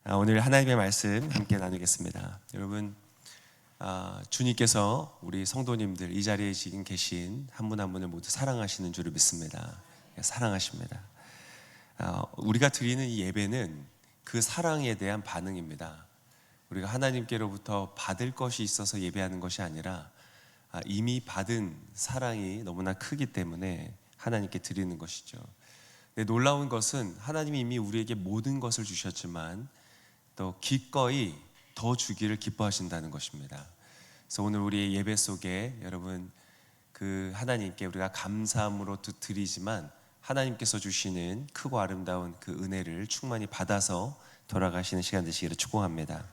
오늘 하나님의 말씀 함께 나누겠습니다. 여러분, 주님께서 우리 성도님들 이 자리에 지금 계신 한 분 한 분을 모두 사랑하시는 줄을 믿습니다. 사랑하십니다. 우리가 드리는 이 예배는 그 사랑에 대한 반응입니다. 우리가 하나님께로부터 받을 것이 있어서 예배하는 것이 아니라 이미 받은 사랑이 너무나 크기 때문에 하나님께 드리는 것이죠. 놀라운 것은 하나님이 이미 우리에게 모든 것을 주셨지만 또 기꺼이 더 주기를 기뻐하신다는 것입니다. 그래서 오늘 우리의 예배 속에 여러분 그 하나님께 우리가 감사함으로 드리지만 하나님께서 주시는 크고 아름다운 그 은혜를 충만히 받아서 돌아가시는 시간 되시기를 축복합니다.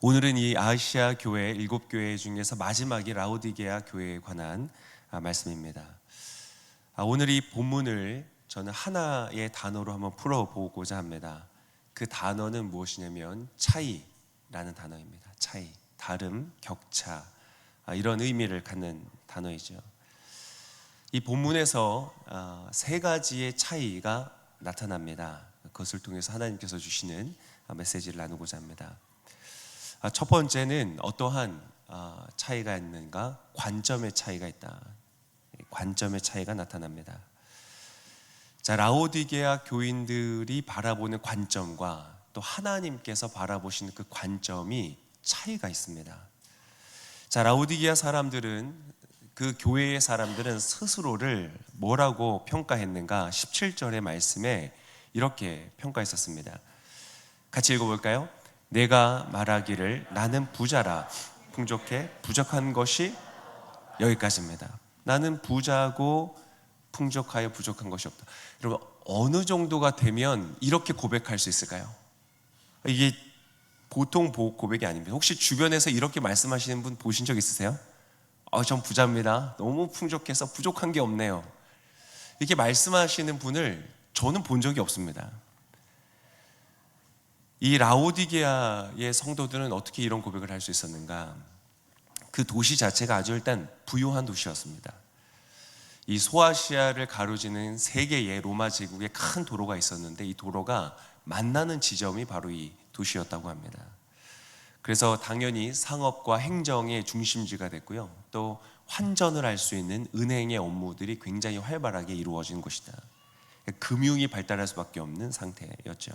오늘은 이 아시아 교회 7교회 중에서 마지막이 라오디게아 교회에 관한 말씀입니다. 오늘 이 본문을 저는 하나의 단어로 한번 풀어보고자 합니다. 그 단어는 무엇이냐면 차이라는 단어입니다. 차이, 다름, 격차, 이런 의미를 갖는 단어이죠. 이 본문에서 세 가지의 차이가 나타납니다. 그것을 통해서 하나님께서 주시는 메시지를 나누고자 합니다. 첫 번째는 어떠한 차이가 있는가? 관점의 차이가 있다. 관점의 차이가 나타납니다. 자, 라오디게아 교인들이 바라보는 관점과 또 하나님께서 바라보시는 그 관점이 차이가 있습니다. 자, 라오디게아 사람들은, 그 교회의 사람들은 스스로를 뭐라고 평가했는가? 17절의 말씀에 이렇게 평가했었습니다. 같이 읽어볼까요? 내가 말하기를 나는 부자라 풍족해 부족한 것이 여기까지입니다. 나는 부자고 풍족하여 부족한 것이 없다. 여러분, 어느 정도가 되면 이렇게 고백할 수 있을까요? 이게 보통 고백이 아닙니다. 혹시 주변에서 이렇게 말씀하시는 분 보신 적 있으세요? 전 부자입니다. 너무 풍족해서 부족한 게 없네요. 이렇게 말씀하시는 분을 저는 본 적이 없습니다. 이 라오디게아의 성도들은 어떻게 이런 고백을 할 수 있었는가? 그 도시 자체가 아주 일단 부유한 도시였습니다. 이 소아시아를 가로지는 세 개의 로마 제국의 큰 도로가 있었는데 이 도로가 만나는 지점이 바로 이 도시였다고 합니다. 그래서 당연히 상업과 행정의 중심지가 됐고요. 또 환전을 할 수 있는 은행의 업무들이 굉장히 활발하게 이루어진 곳이다. 금융이 발달할 수밖에 없는 상태였죠.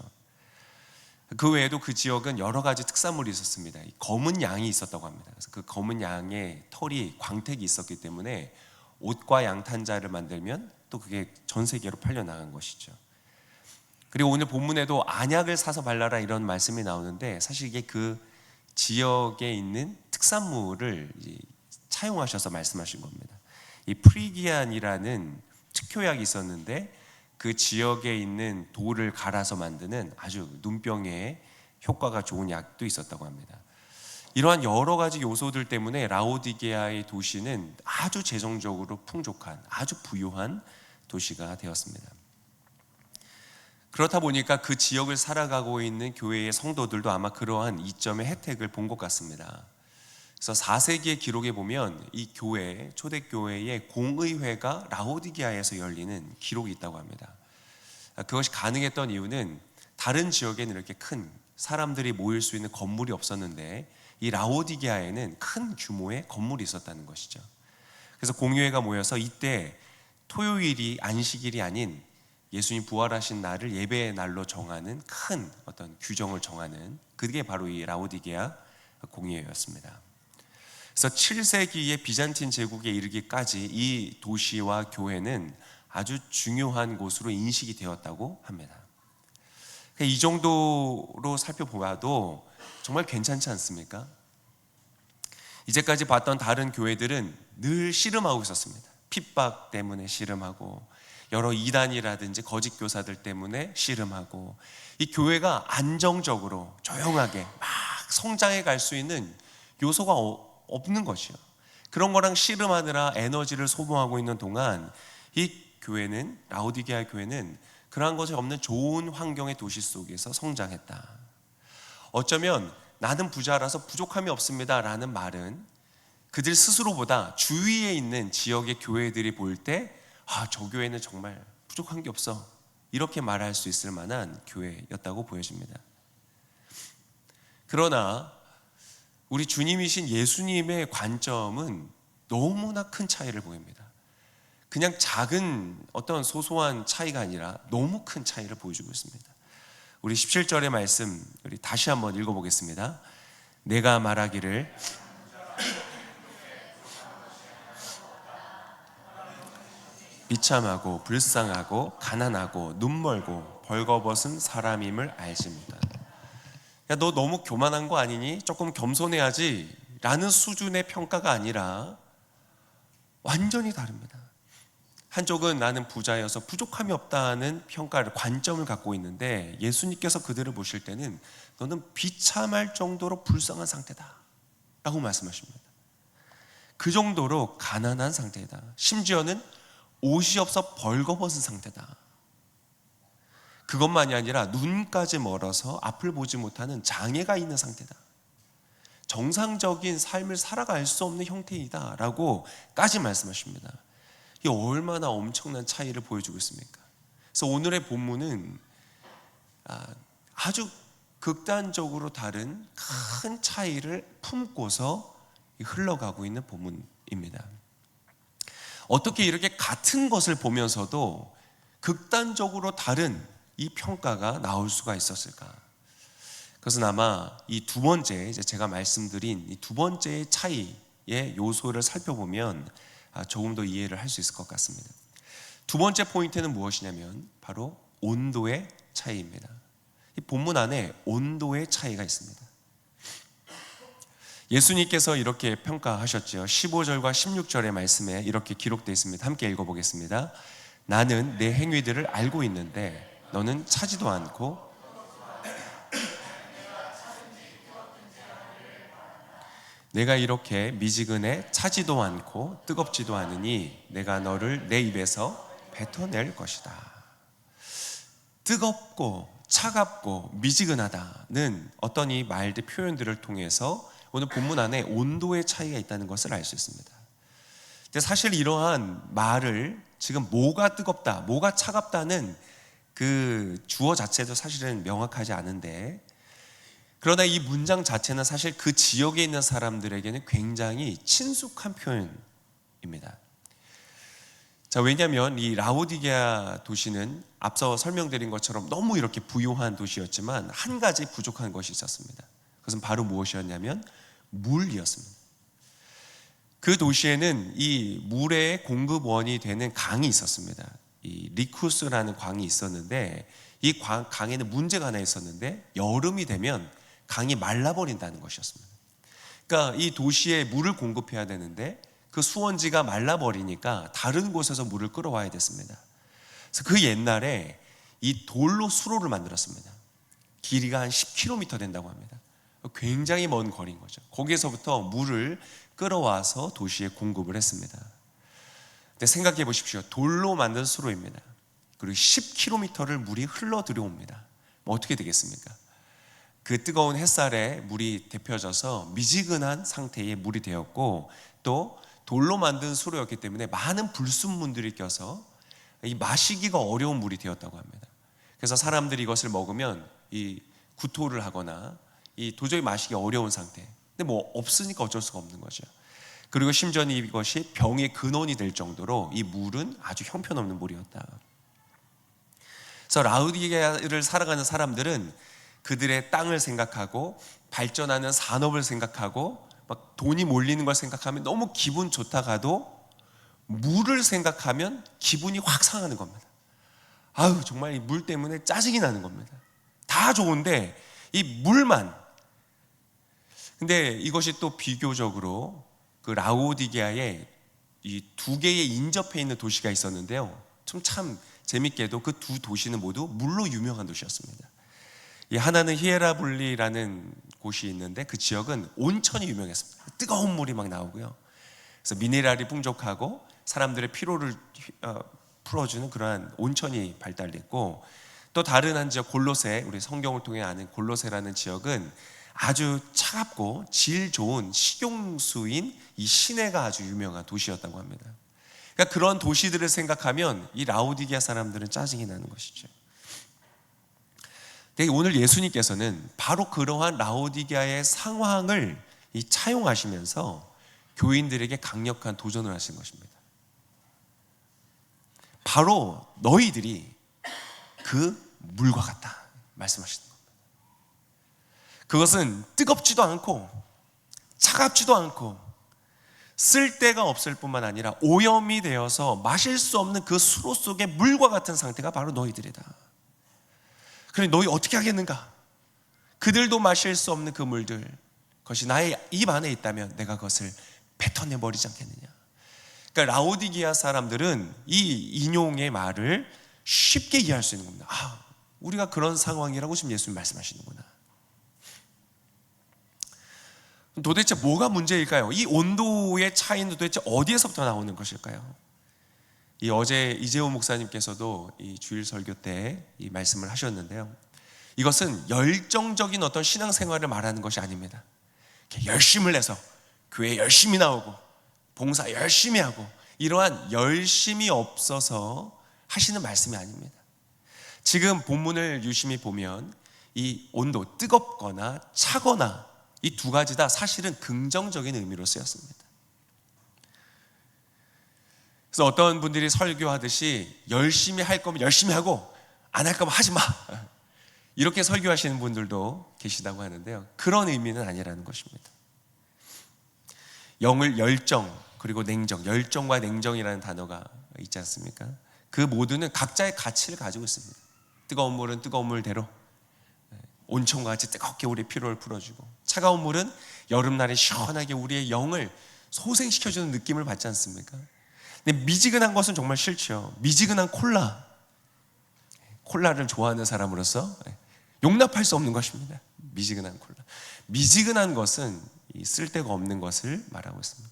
그 외에도 그 지역은 여러 가지 특산물이 있었습니다. 검은 양이 있었다고 합니다. 그래서 그 검은 양의 털이 광택이 있었기 때문에 옷과 양탄자를 만들면 또 그게 전 세계로 팔려나간 것이죠. 그리고 오늘 본문에도 안약을 사서 발라라 이런 말씀이 나오는데 사실 이게 그 지역에 있는 특산물을 차용하셔서 말씀하신 겁니다. 이 프리기안이라는 특효약이 있었는데 그 지역에 있는 돌을 갈아서 만드는 아주 눈병에 효과가 좋은 약도 있었다고 합니다. 이러한 여러 가지 요소들 때문에 라오디게아의 도시는 아주 재정적으로 풍족한, 아주 부유한 도시가 되었습니다. 그렇다 보니까 그 지역을 살아가고 있는 교회의 성도들도 아마 그러한 이점의 혜택을 본 것 같습니다. 그래서 4세기의 기록에 보면 이 교회, 초대교회의 공의회가 라오디게아에서 열리는 기록이 있다고 합니다. 그것이 가능했던 이유는 다른 지역에는 이렇게 큰 사람들이 모일 수 있는 건물이 없었는데 이 라오디게아에는 큰 규모의 건물이 있었다는 것이죠. 그래서 공의회가 모여서 이때 토요일이 안식일이 아닌 예수님 부활하신 날을 예배의 날로 정하는 큰 어떤 규정을 정하는 그게 바로 이 라오디게아 공의회였습니다. 그래서 7세기의 비잔틴 제국에 이르기까지 이 도시와 교회는 아주 중요한 곳으로 인식이 되었다고 합니다. 이 정도로 살펴보아도 정말 괜찮지 않습니까? 이제까지 봤던 다른 교회들은 늘 씨름하고 있었습니다. 핍박 때문에 씨름하고 여러 이단이라든지 거짓 교사들 때문에 씨름하고 이 교회가 안정적으로 조용하게 막 성장해 갈 수 있는 요소가 없는 것이요. 그런 거랑 씨름하느라 에너지를 소모하고 있는 동안 이 교회는, 라오디게아 교회는 그러한 것이 없는 좋은 환경의 도시 속에서 성장했다. 어쩌면 나는 부자라서 부족함이 없습니다 라는 말은 그들 스스로보다 주위에 있는 지역의 교회들이 볼 때 저 교회는 정말 부족한 게 없어, 이렇게 말할 수 있을 만한 교회였다고 보여집니다. 그러나 우리 주님이신 예수님의 관점은 너무나 큰 차이를 보입니다. 그냥 작은 어떤 소소한 차이가 아니라 너무 큰 차이를 보여주고 있습니다. 우리 17절의 말씀 우리 다시 한번 읽어보겠습니다. 내가 말하기를 비참하고 불쌍하고 가난하고 눈멀고 벌거벗은 사람임을 알지 못하다. 야, 너 너무 교만한 거 아니니? 조금 겸손해야지 라는 수준의 평가가 아니라 완전히 다릅니다. 한쪽은 나는 부자여서 부족함이 없다는 평가를 관점을 갖고 있는데 예수님께서 그들을 보실 때는 너는 비참할 정도로 불쌍한 상태다 라고 말씀하십니다. 그 정도로 가난한 상태이다. 심지어는 옷이 없어 벌거벗은 상태다. 그것만이 아니라 눈까지 멀어서 앞을 보지 못하는 장애가 있는 상태다. 정상적인 삶을 살아갈 수 없는 형태이다 라고까지 말씀하십니다. 이게 얼마나 엄청난 차이를 보여주고 있습니까? 그래서 오늘의 본문은 아주 극단적으로 다른 큰 차이를 품고서 흘러가고 있는 본문입니다. 어떻게 이렇게 같은 것을 보면서도 극단적으로 다른 이 평가가 나올 수가 있었을까? 그것은 아마 이 두 번째, 이제 제가 말씀드린 이 두 번째의 차이의 요소를 살펴보면 조금 더 이해를 할 수 있을 것 같습니다. 두 번째 포인트는 무엇이냐면 바로 온도의 차이입니다. 이 본문 안에 온도의 차이가 있습니다. 예수님께서 이렇게 평가하셨죠. 15절과 16절의 말씀에 이렇게 기록되어 있습니다. 함께 읽어보겠습니다. 나는 내 행위들을 알고 있는데 너는 차지도 않고 내가 이렇게 미지근해 차지도 않고 뜨겁지도 않으니 내가 너를 내 입에서 뱉어낼 것이다. 뜨겁고 차갑고 미지근하다는 어떤 이 말들 표현들을 통해서 오늘 본문 안에 온도의 차이가 있다는 것을 알 수 있습니다. 근데 사실 이러한 말을 지금 뭐가 뜨겁다, 뭐가 차갑다는 그 주어 자체도 사실은 명확하지 않은데, 그러나 이 문장 자체는 사실 그 지역에 있는 사람들에게는 굉장히 친숙한 표현입니다. 자, 왜냐하면 이 라오디게아 도시는 앞서 설명드린 것처럼 너무 이렇게 부유한 도시였지만 한 가지 부족한 것이 있었습니다. 그것은 바로 무엇이었냐면 물이었습니다. 그 도시에는 이 물의 공급원이 되는 강이 있었습니다. 이 리쿠스라는 강이 있었는데 이 강에는 문제가 하나 있었는데 여름이 되면 강이 말라버린다는 것이었습니다. 그러니까 이 도시에 물을 공급해야 되는데 그 수원지가 말라버리니까 다른 곳에서 물을 끌어와야 됐습니다. 그래서 그 옛날에 이 돌로 수로를 만들었습니다. 길이가 한 10km 된다고 합니다. 굉장히 먼 거리인 거죠. 거기에서부터 물을 끌어와서 도시에 공급을 했습니다. 근데 생각해 보십시오. 돌로 만든 수로입니다. 그리고 10km를 물이 흘러 들어옵니다. 뭐 어떻게 되겠습니까? 그 뜨거운 햇살에 물이 데펴져서 미지근한 상태의 물이 되었고, 또 돌로 만든 수로였기 때문에 많은 불순물들이 껴서 이 마시기가 어려운 물이 되었다고 합니다. 그래서 사람들이 이것을 먹으면 이 구토를 하거나 이 도저히 마시기 어려운 상태. 근데 뭐 없으니까 어쩔 수가 없는 거죠. 그리고 심지어 이것이 병의 근원이 될 정도로 이 물은 아주 형편없는 물이었다. 그래서 라우디게아를 살아가는 사람들은 그들의 땅을 생각하고 발전하는 산업을 생각하고 막 돈이 몰리는 걸 생각하면 너무 기분 좋다가도 물을 생각하면 기분이 확 상하는 겁니다. 아유, 정말 이 물 때문에 짜증이 나는 겁니다. 다 좋은데 이 물만. 근데 이것이 또 비교적으로 그 라오디게아에 이 두 개의 인접해 있는 도시가 있었는데요. 참 재밌게도 그 두 도시는 모두 물로 유명한 도시였습니다. 이 하나는 히에라블리라는 곳이 있는데 그 지역은 온천이 유명했습니다. 뜨거운 물이 막 나오고요. 그래서 미네랄이 풍족하고 사람들의 피로를 풀어주는 그러한 온천이 발달됐고, 또 다른 한 지역 골로새, 우리 성경을 통해 아는 골로새라는 지역은 아주 차갑고 질 좋은 식용수인 이 시내가 아주 유명한 도시였다고 합니다. 그러니까 그런 도시들을 생각하면 이 라오디게아 사람들은 짜증이 나는 것이죠. 근데 오늘 예수님께서는 바로 그러한 라오디게아의 상황을 차용하시면서 교인들에게 강력한 도전을 하신 것입니다. 바로 너희들이 그 물과 같다 말씀하시는 겁니다. 그것은 뜨겁지도 않고 차갑지도 않고 쓸데가 없을 뿐만 아니라 오염이 되어서 마실 수 없는 그 수로 속의 물과 같은 상태가 바로 너희들이다. 그래 너희 어떻게 하겠는가? 그들도 마실 수 없는 그 물들, 그것이 나의 입 안에 있다면 내가 그것을 뱉어내버리지 않겠느냐. 그러니까 라오디게아 사람들은 이 인용의 말을 쉽게 이해할 수 있는 겁니다. 우리가 그런 상황이라고 지금 예수님 말씀하시는구나. 도대체 뭐가 문제일까요? 이 온도의 차이는 도대체 어디에서부터 나오는 것일까요? 어제 이재호 목사님께서도 이 주일 설교 때 이 말씀을 하셨는데요, 이것은 열정적인 어떤 신앙생활을 말하는 것이 아닙니다. 열심을 내서 교회 열심히 나오고 봉사 열심히 하고 이러한 열심이 없어서 하시는 말씀이 아닙니다. 지금 본문을 유심히 보면 이 온도, 뜨겁거나 차거나 이 두 가지 다 사실은 긍정적인 의미로 쓰였습니다. 그래서 어떤 분들이 설교하듯이 열심히 할 거면 열심히 하고 안 할 거면 하지 마, 이렇게 설교하시는 분들도 계시다고 하는데요, 그런 의미는 아니라는 것입니다. 영을 열정 그리고 냉정, 열정과 냉정이라는 단어가 있지 않습니까? 그 모두는 각자의 가치를 가지고 있습니다. 뜨거운 물은 뜨거운 물대로 온천과 같이 뜨겁게 우리의 피로를 풀어주고, 차가운 물은 여름날에 시원하게 우리의 영을 소생시켜주는 느낌을 받지 않습니까? 근데 미지근한 것은 정말 싫죠. 미지근한 콜라를 좋아하는 사람으로서 용납할 수 없는 것입니다. 미지근한 콜라. 미지근한 것은 쓸데가 없는 것을 말하고 있습니다.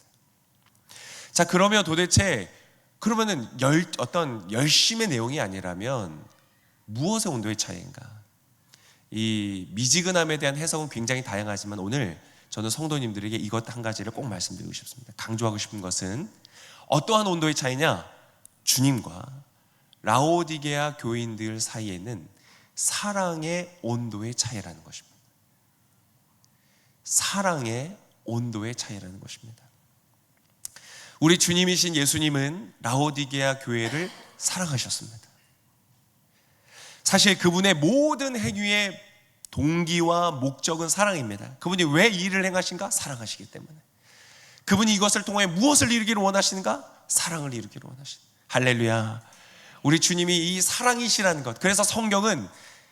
자, 그러면 도대체 그러면은 어떤 열심의 내용이 아니라면 무엇의 온도의 차이인가? 이 미지근함에 대한 해석은 굉장히 다양하지만 오늘 저는 성도님들에게 이것 한 가지를 꼭 말씀드리고 싶습니다. 강조하고 싶은 것은 어떠한 온도의 차이냐? 주님과 라오디게아 교인들 사이에는 사랑의 온도의 차이라는 것입니다. 사랑의 온도의 차이라는 것입니다. 우리 주님이신 예수님은 라오디게아 교회를 사랑하셨습니다. 사실 그분의 모든 행위의 동기와 목적은 사랑입니다. 그분이 왜 이 일을 행하신가? 사랑하시기 때문에. 그분이 이것을 통해 무엇을 이루기를 원하시는가? 사랑을 이루기를 원하시는. 할렐루야. 우리 주님이 이 사랑이시라는 것. 그래서 성경은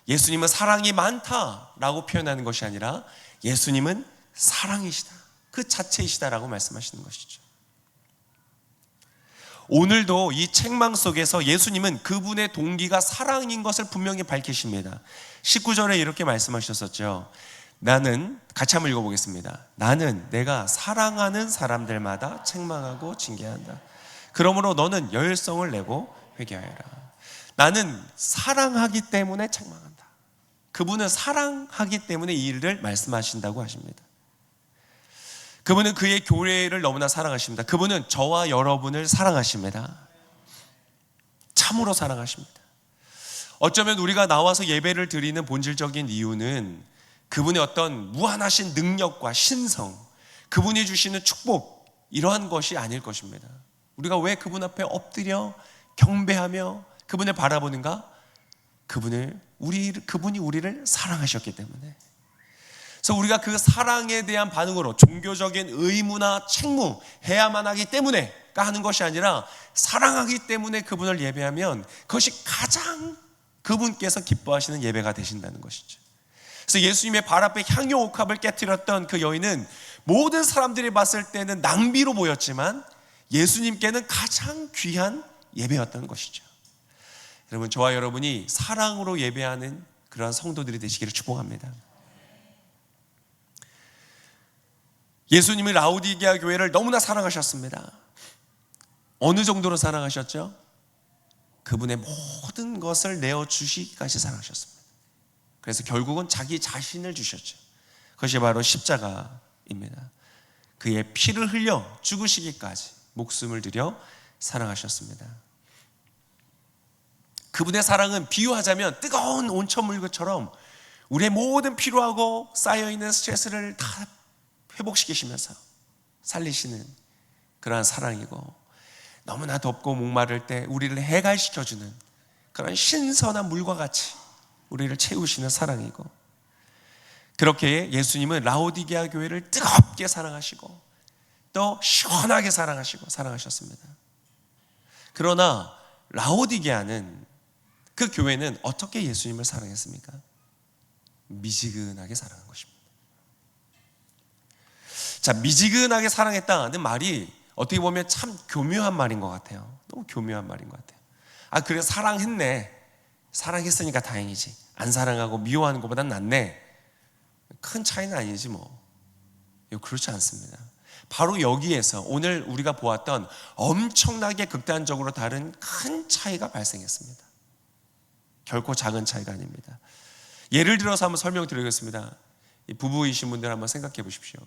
예수님은 사랑이 많다라고 표현하는 것이 아니라 예수님은 사랑이시다, 그 자체이시다라고 말씀하시는 것이죠. 오늘도 이 책망 속에서 예수님은 그분의 동기가 사랑인 것을 분명히 밝히십니다. 19절에 이렇게 말씀하셨었죠. 나는, 같이 한번 읽어보겠습니다. 나는 내가 사랑하는 사람들마다 책망하고 징계한다. 그러므로 너는 열성을 내고 회개하여라. 나는 사랑하기 때문에 책망한다. 그분은 사랑하기 때문에 이 일을 말씀하신다고 하십니다. 그분은 그의 교회를 너무나 사랑하십니다. 그분은 저와 여러분을 사랑하십니다. 참으로 사랑하십니다. 어쩌면 우리가 나와서 예배를 드리는 본질적인 이유는 그분의 어떤 무한하신 능력과 신성, 그분이 주시는 축복, 이러한 것이 아닐 것입니다. 우리가 왜 그분 앞에 엎드려 경배하며 그분을 바라보는가? 그분이 우리를 사랑하셨기 때문에. 그래서 우리가 그 사랑에 대한 반응으로 종교적인 의무나 책무 해야만 하기 때문에 하는 것이 아니라 사랑하기 때문에 그분을 예배하면 그것이 가장 그분께서 기뻐하시는 예배가 되신다는 것이죠. 그래서 예수님의 발 앞에 향유 옥합을 깨뜨렸던 그 여인은 모든 사람들이 봤을 때는 낭비로 보였지만 예수님께는 가장 귀한 예배였다는 것이죠. 여러분, 저와 여러분이 사랑으로 예배하는 그러한 성도들이 되시기를 축복합니다. 예수님이 라오디게아 교회를 너무나 사랑하셨습니다. 어느 정도로 사랑하셨죠? 그분의 모든 것을 내어주시기까지 사랑하셨습니다. 그래서 결국은 자기 자신을 주셨죠. 그것이 바로 십자가입니다. 그의 피를 흘려 죽으시기까지 목숨을 들여 사랑하셨습니다. 그분의 사랑은 비유하자면 뜨거운 온천물처럼 우리의 모든 피로하고 쌓여있는 스트레스를 다 회복시키시면서 살리시는 그러한 사랑이고, 너무나 덥고 목마를 때 우리를 해갈시켜주는 그런 신선한 물과 같이 우리를 채우시는 사랑이고, 그렇게 예수님은 라오디게아 교회를 뜨겁게 사랑하시고 또 시원하게 사랑하셨습니다. 그러나 라오디게아는, 그 교회는 어떻게 예수님을 사랑했습니까? 미지근하게 사랑한 것입니다. 자, 미지근하게 사랑했다는 말이 어떻게 보면 참 교묘한 말인 것 같아요. 너무 교묘한 말인 것 같아요. 아, 그래, 사랑했네. 사랑했으니까 다행이지. 안 사랑하고 미워하는 것보단 낫네. 큰 차이는 아니지 뭐. 그렇지 않습니다. 바로 여기에서 오늘 우리가 보았던 엄청나게 극단적으로 다른 큰 차이가 발생했습니다. 결코 작은 차이가 아닙니다. 예를 들어서 한번 설명드리겠습니다. 부부이신 분들 한번 생각해 보십시오.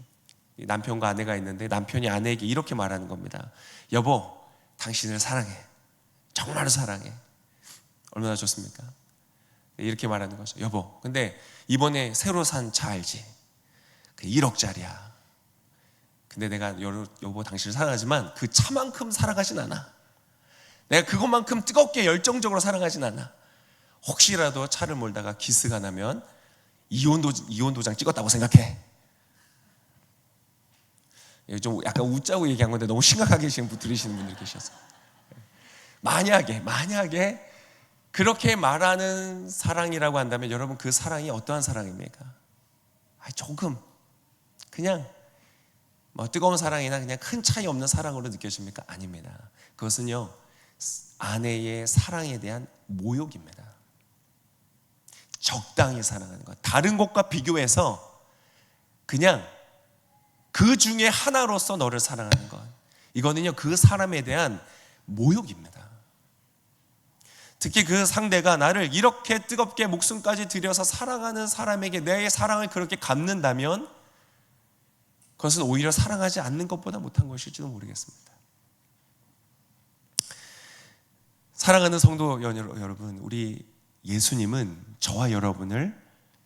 남편과 아내가 있는데 남편이 아내에게 이렇게 말하는 겁니다. 여보, 당신을 사랑해. 정말로 사랑해. 얼마나 좋습니까? 이렇게 말하는 거죠. 여보, 근데 이번에 새로 산 차 알지? 1억짜리야. 근데 내가 여보 당신을 사랑하지만 그 차만큼 사랑하진 않아. 내가 그것만큼 뜨겁게 열정적으로 사랑하진 않아. 혹시라도 차를 몰다가 기스가 나면 이혼 도장 찍었다고 생각해. 좀 약간 웃자고 얘기한 건데 너무 심각하게 지금 들으시는 분들 계셔서, 만약에 그렇게 말하는 사랑이라고 한다면 여러분, 그 사랑이 어떠한 사랑입니까? 조금 그냥 뜨거운 사랑이나 그냥 큰 차이 없는 사랑으로 느껴집니까? 아닙니다. 그것은요, 아내의 사랑에 대한 모욕입니다. 적당히 사랑하는 것, 다른 것과 비교해서 그냥 그 중에 하나로서 너를 사랑하는 것, 이거는요 그 사람에 대한 모욕입니다. 특히 그 상대가 나를 이렇게 뜨겁게 목숨까지 들여서 사랑하는 사람에게 내 사랑을 그렇게 갚는다면 그것은 오히려 사랑하지 않는 것보다 못한 것일지도 모르겠습니다. 사랑하는 성도 여러분, 우리 예수님은 저와 여러분을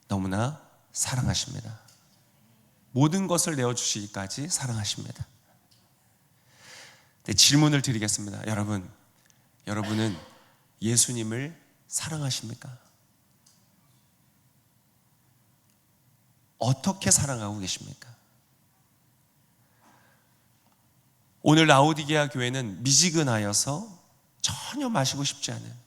너무나 사랑하십니다. 모든 것을 내어주시기까지 사랑하십니다. 네, 질문을 드리겠습니다. 여러분은 예수님을 사랑하십니까? 어떻게 사랑하고 계십니까? 오늘 라오디게아 교회는 미지근하여서 전혀 마시고 싶지 않은,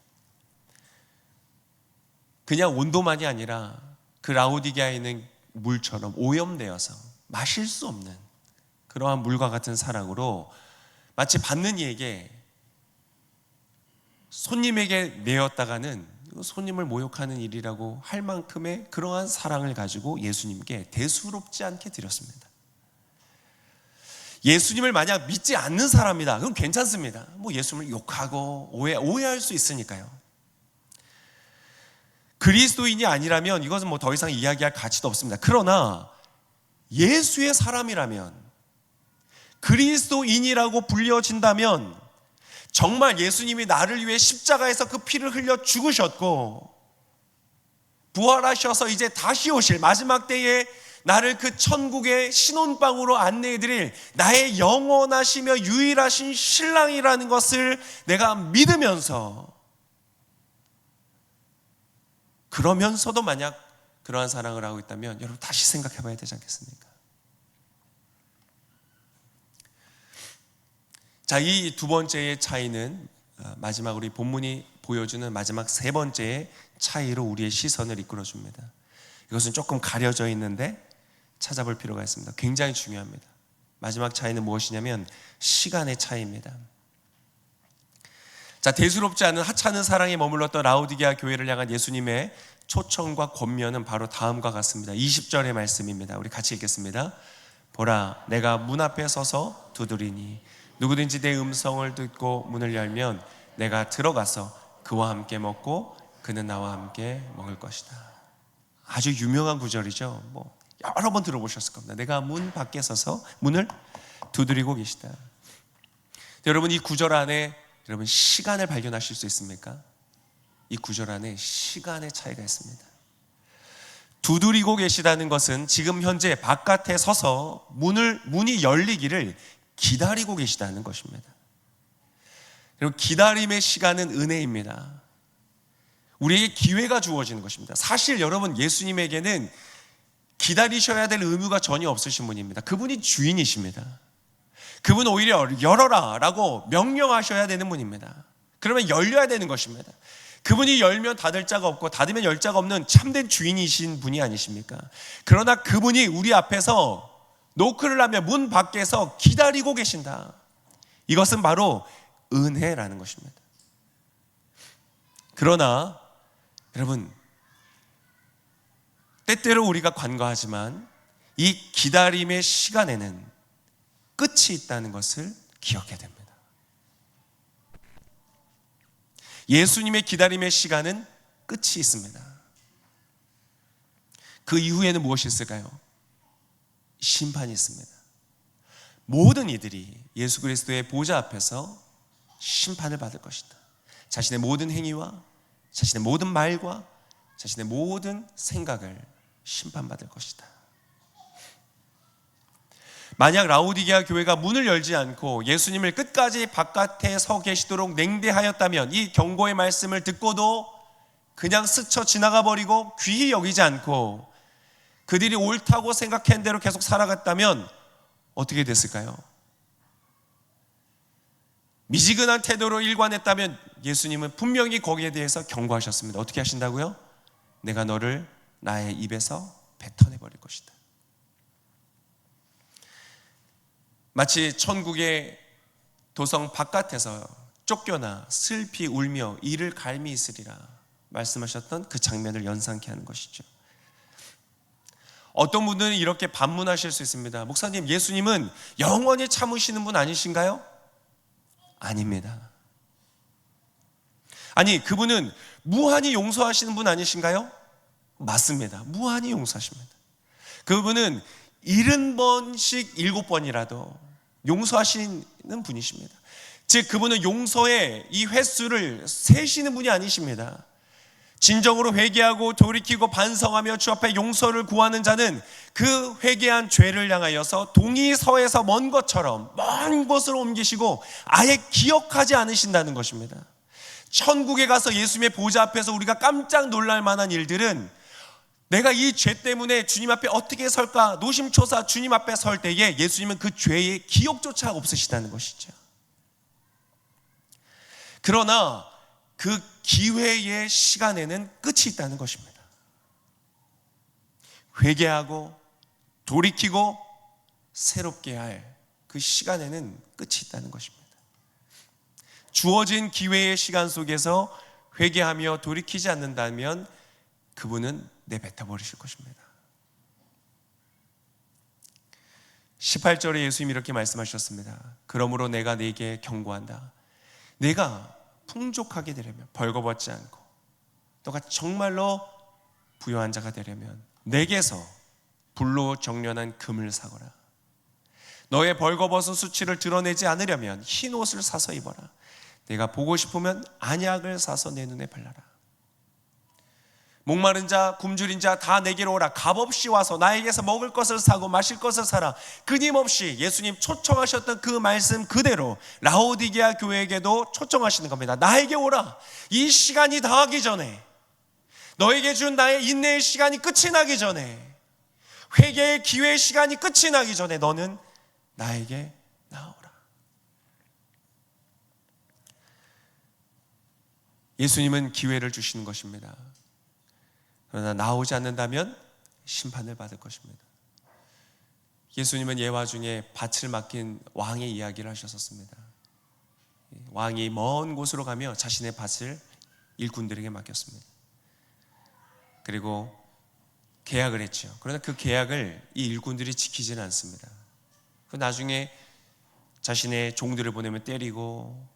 그냥 온도만이 아니라 그 라오디게아에 있는 물처럼 오염되어서 마실 수 없는 그러한 물과 같은 사랑으로 마치 받는 이에게, 손님에게 내었다가는 손님을 모욕하는 일이라고 할 만큼의 그러한 사랑을 가지고 예수님께 대수롭지 않게 드렸습니다. 예수님을 만약 믿지 않는 사람이다, 그럼 괜찮습니다. 예수님을 욕하고 오해할 수 있으니까요. 그리스도인이 아니라면 이것은 더 이상 이야기할 가치도 없습니다. 그러나 예수의 사람이라면, 그리스도인이라고 불려진다면, 정말 예수님이 나를 위해 십자가에서 그 피를 흘려 죽으셨고 부활하셔서 이제 다시 오실 마지막 때에 나를 그 천국의 신혼방으로 안내해드릴 나의 영원하시며 유일하신 신랑이라는 것을 내가 믿으면서, 그러면서도 만약 그러한 사랑을 하고 있다면 여러분 다시 생각해 봐야 되지 않겠습니까? 자, 이 두 번째의 차이는 마지막 우리 본문이 보여주는 마지막 세 번째의 차이로 우리의 시선을 이끌어줍니다. 이것은 조금 가려져 있는데 찾아볼 필요가 있습니다. 굉장히 중요합니다. 마지막 차이는 무엇이냐면 시간의 차이입니다. 자, 대수롭지 않은 하찮은 사랑에 머물렀던 라오디게아 교회를 향한 예수님의 초청과 권면은 바로 다음과 같습니다. 20절의 말씀입니다. 우리 같이 읽겠습니다. 보라, 내가 문 앞에 서서 두드리니 누구든지 내 음성을 듣고 문을 열면 내가 들어가서 그와 함께 먹고 그는 나와 함께 먹을 것이다. 아주 유명한 구절이죠. 여러 번 들어보셨을 겁니다. 내가 문 밖에 서서 문을 두드리고 계시다. 여러분, 이 구절 안에 여러분 시간을 발견하실 수 있습니까? 이 구절 안에 시간의 차이가 있습니다. 두드리고 계시다는 것은 지금 현재 바깥에 서서 문이 열리기를 기다리고 계시다는 것입니다. 그리고 기다림의 시간은 은혜입니다. 우리에게 기회가 주어지는 것입니다. 사실 여러분, 예수님에게는 기다리셔야 될 의무가 전혀 없으신 분입니다. 그분이 주인이십니다. 그분 오히려 열어라 라고 명령하셔야 되는 분입니다. 그러면 열려야 되는 것입니다. 그분이 열면 닫을 자가 없고 닫으면 열 자가 없는 참된 주인이신 분이 아니십니까? 그러나 그분이 우리 앞에서 노크를 하며 문 밖에서 기다리고 계신다. 이것은 바로 은혜라는 것입니다. 그러나 여러분, 때때로 우리가 간과하지만 이 기다림의 시간에는 끝이 있다는 것을 기억해야 됩니다. 예수님의 기다림의 시간은 끝이 있습니다. 그 이후에는 무엇이 있을까요? 심판이 있습니다. 모든 이들이 예수 그리스도의 보좌 앞에서 심판을 받을 것이다. 자신의 모든 행위와 자신의 모든 말과 자신의 모든 생각을 심판받을 것이다. 만약 라오디게아 교회가 문을 열지 않고 예수님을 끝까지 바깥에 서 계시도록 냉대하였다면, 이 경고의 말씀을 듣고도 그냥 스쳐 지나가 버리고 귀히 여기지 않고 그들이 옳다고 생각한 대로 계속 살아갔다면 어떻게 됐을까요? 미지근한 태도로 일관했다면 예수님은 분명히 거기에 대해서 경고하셨습니다. 어떻게 하신다고요? 내가 너를 나의 입에서 뱉어내버릴 것이다. 마치 천국의 도성 바깥에서 쫓겨나 슬피 울며 이를 갈미 있으리라 말씀하셨던 그 장면을 연상케 하는 것이죠. 어떤 분들은 이렇게 반문하실 수 있습니다. 목사님, 예수님은 영원히 참으시는 분 아니신가요? 아닙니다. 아니, 그분은 무한히 용서하시는 분 아니신가요? 맞습니다. 무한히 용서하십니다. 그분은 70번씩 7번이라도 용서하시는 분이십니다. 즉, 그분은 용서의 이 횟수를 세시는 분이 아니십니다. 진정으로 회개하고 돌이키고 반성하며 주 앞에 용서를 구하는 자는 그 회개한 죄를 향하여서 동이 서에서 먼 것처럼 먼 곳으로 옮기시고 아예 기억하지 않으신다는 것입니다. 천국에 가서 예수님의 보좌 앞에서 우리가 깜짝 놀랄 만한 일들은, 내가 이 죄 때문에 주님 앞에 어떻게 설까 노심초사 주님 앞에 설 때에 예수님은 그 죄의 기억조차 없으시다는 것이죠. 그러나 그 기회의 시간에는 끝이 있다는 것입니다. 회개하고 돌이키고 새롭게 할 그 시간에는 끝이 있다는 것입니다. 주어진 기회의 시간 속에서 회개하며 돌이키지 않는다면 그분은 내뱉어 버리실 것입니다. 18절에 예수님이 이렇게 말씀하셨습니다. 그러므로 내가 네게 경고한다. 내가 풍족하게 되려면, 벌거벗지 않고 너가 정말로 부유한 자가 되려면 내게서 불로 정련한 금을 사거라. 너의 벌거벗은 수치를 드러내지 않으려면 흰 옷을 사서 입어라. 내가 보고 싶으면 안약을 사서 내 눈에 발라라. 목마른 자, 굶주린 자 다 내게로 오라. 값없이 와서 나에게서 먹을 것을 사고 마실 것을 사라. 끊임없이 예수님 초청하셨던 그 말씀 그대로 라오디게아 교회에게도 초청하시는 겁니다. 나에게 오라. 이 시간이 다하기 전에, 너에게 준 나의 인내의 시간이 끝이 나기 전에, 회개의 기회의 시간이 끝이 나기 전에 너는 나에게 나오라. 예수님은 기회를 주시는 것입니다. 그러나 나오지 않는다면 심판을 받을 것입니다. 예수님은 예화 중에 밭을 맡긴 왕의 이야기를 하셨었습니다. 왕이 먼 곳으로 가며 자신의 밭을 일꾼들에게 맡겼습니다. 그리고 계약을 했죠. 그러나 그 계약을 이 일꾼들이 지키지는 않습니다. 나중에 자신의 종들을 보내면 때리고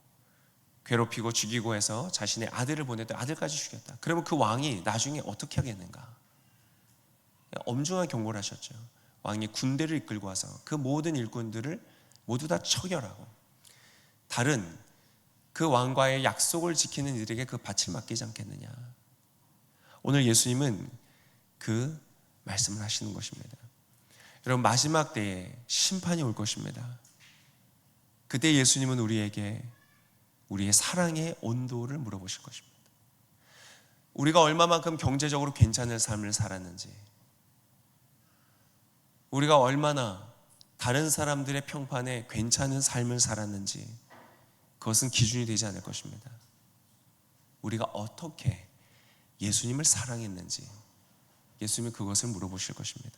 괴롭히고 죽이고 해서 자신의 아들을 보내도 아들까지 죽였다. 그러면 그 왕이 나중에 어떻게 하겠는가? 엄중한 경고를 하셨죠. 왕이 군대를 이끌고 와서 그 모든 일꾼들을 모두 다 처결하고 다른 그 왕과의 약속을 지키는 이들에게 그 밭을 맡기지 않겠느냐. 오늘 예수님은 그 말씀을 하시는 것입니다. 여러분, 마지막 때에 심판이 올 것입니다. 그때 예수님은 우리에게 우리의 사랑의 온도를 물어보실 것입니다. 우리가 얼마만큼 경제적으로 괜찮은 삶을 살았는지, 우리가 얼마나 다른 사람들의 평판에 괜찮은 삶을 살았는지, 그것은 기준이 되지 않을 것입니다. 우리가 어떻게 예수님을 사랑했는지 예수님은 그것을 물어보실 것입니다.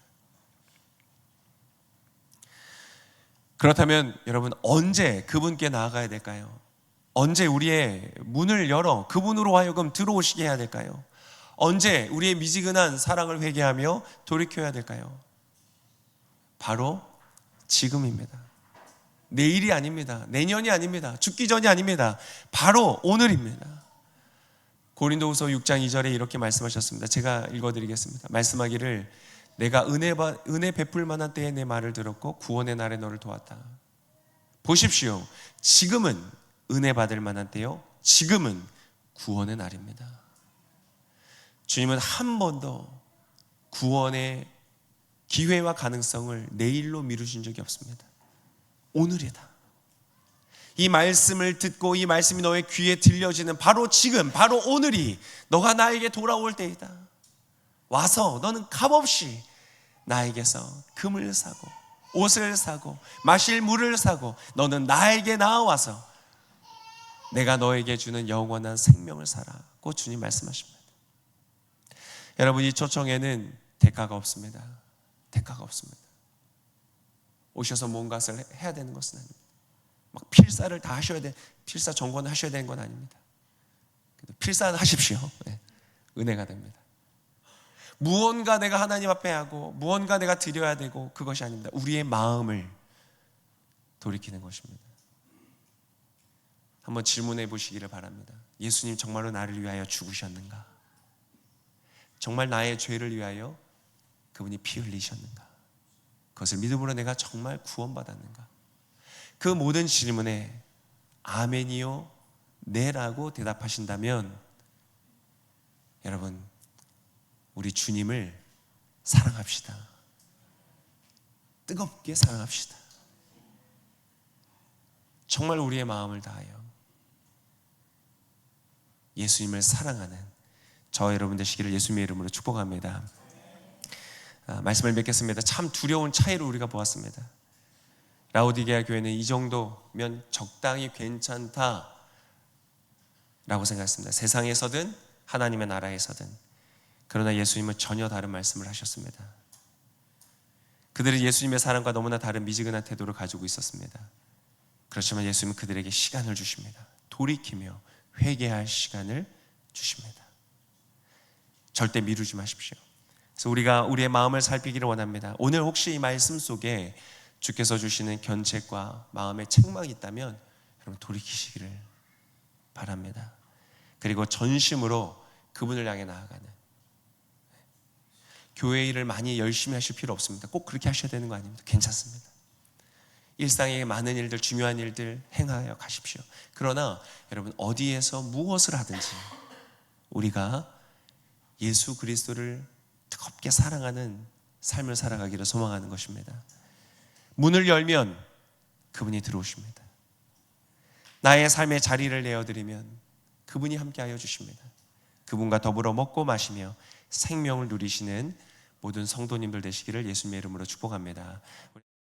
그렇다면 여러분, 언제 그분께 나아가야 될까요? 언제 우리의 문을 열어 그분으로 하여금 들어오시게 해야 될까요? 언제 우리의 미지근한 사랑을 회개하며 돌이켜야 될까요? 바로 지금입니다. 내일이 아닙니다. 내년이 아닙니다. 죽기 전이 아닙니다. 바로 오늘입니다. 고린도후서 6장 2절에 이렇게 말씀하셨습니다. 제가 읽어드리겠습니다. 말씀하기를 내가 은혜 베풀 만한 때에 내 말을 들었고 구원의 날에 너를 도왔다. 보십시오. 지금은 은혜 받을 만한 때요, 지금은 구원의 날입니다. 주님은 한 번도 구원의 기회와 가능성을 내일로 미루신 적이 없습니다. 오늘이다. 이 말씀을 듣고 이 말씀이 너의 귀에 들려지는 바로 지금, 바로 오늘이 너가 나에게 돌아올 때이다. 와서 너는 값없이 나에게서 금을 사고 옷을 사고 마실 물을 사고 너는 나에게 나와서 내가 너에게 주는 영원한 생명을 살아고 주님 말씀하십니다. 여러분, 이 초청에는 대가가 없습니다. 대가가 없습니다. 오셔서 뭔가를 해야 되는 것은 아닙니다. 막 필사를 다 하셔야 돼, 필사 정권을 하셔야 되는 건 아닙니다. 필사는 하십시오. 네, 은혜가 됩니다. 무언가 내가 하나님 앞에 하고 무언가 내가 드려야 되고 그것이 아닙니다. 우리의 마음을 돌이키는 것입니다. 한번 질문해 보시기를 바랍니다. 예수님 정말로 나를 위하여 죽으셨는가? 정말 나의 죄를 위하여 그분이 피 흘리셨는가? 그것을 믿음으로 내가 정말 구원받았는가? 그 모든 질문에 아멘이요, 네라고 대답하신다면 여러분, 우리 주님을 사랑합시다. 뜨겁게 사랑합시다. 정말 우리의 마음을 다하여 예수님을 사랑하는 저 여러분 되시기를 예수님의 이름으로 축복합니다. 말씀을 맺겠습니다. 참 두려운 차이를 우리가 보았습니다. 라오디게아 교회는 이 정도면 적당히 괜찮다 라고 생각했습니다. 세상에서든 하나님의 나라에서든. 그러나 예수님은 전혀 다른 말씀을 하셨습니다. 그들은 예수님의 사랑과 너무나 다른 미지근한 태도를 가지고 있었습니다. 그렇지만 예수님은 그들에게 시간을 주십니다. 돌이키며 회개할 시간을 주십니다. 절대 미루지 마십시오. 그래서 우리가 우리의 마음을 살피기를 원합니다. 오늘 혹시 이 말씀 속에 주께서 주시는 견책과 마음의 책망이 있다면 여러분 돌이키시기를 바랍니다. 그리고 전심으로 그분을 향해 나아가는, 교회 일을 많이 열심히 하실 필요 없습니다. 꼭 그렇게 하셔야 되는 거 아닙니다. 괜찮습니다. 일상의 많은 일들, 중요한 일들 행하여 가십시오. 그러나 여러분, 어디에서 무엇을 하든지 우리가 예수 그리스도를 뜨겁게 사랑하는 삶을 살아가기를 소망하는 것입니다. 문을 열면 그분이 들어오십니다. 나의 삶의 자리를 내어드리면 그분이 함께하여 주십니다. 그분과 더불어 먹고 마시며 생명을 누리시는 모든 성도님들 되시기를 예수님의 이름으로 축복합니다.